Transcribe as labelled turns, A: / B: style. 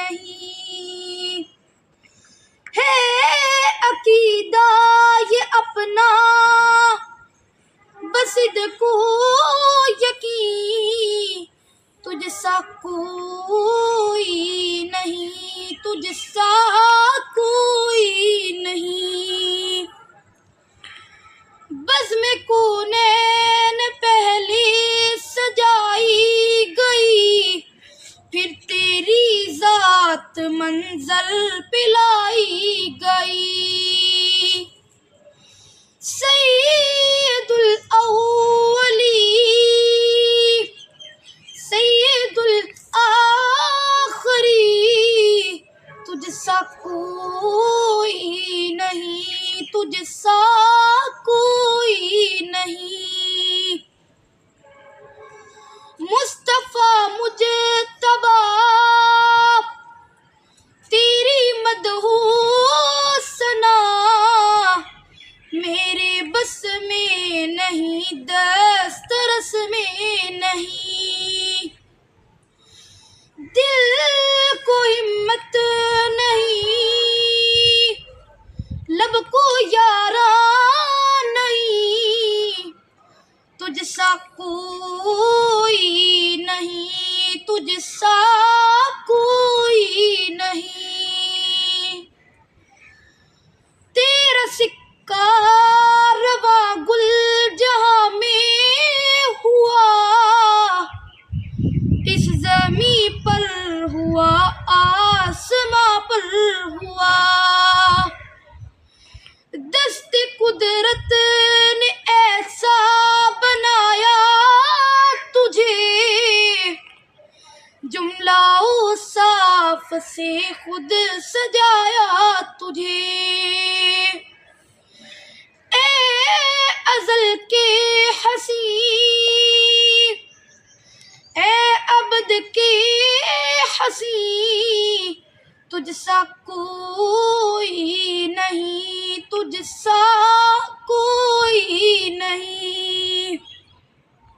A: नहीं है अकीदा ये अपना, बस को यकीन तुझसा कोई नहीं, तुझसा कोई नहीं। बज़्म कौनैन पहले सजाई गई, फिर तेरी ज़ात मंज़ल पिलाई गई। सैयदुल अव्वली सैयदुल आखिरी, तुझसा कोई नहीं, तुझसा कोई नहीं। मुस्तफ़ा मुज्तबा तेरी मदहूस सना, मेरे बस में नहीं, दस्तरस में नहीं। दिल को हिम्मत नहीं, लब को यारा नहीं, तुझसा कोई नहीं, तुझसा कोई नहीं। तेरा सिक्का रवा गुल जहां में हुआ, इस ज़मीं पर हुआ, आसमां पर हुआ। दस्ते कुदरत ने ऐसा बनाया तुझे, जुमला साफ से खुद सजाया तुझे। ए अज़ल के हसी, ए अब्द के हसी, तुझसा कोई नहीं, तुझसा कोई नहीं।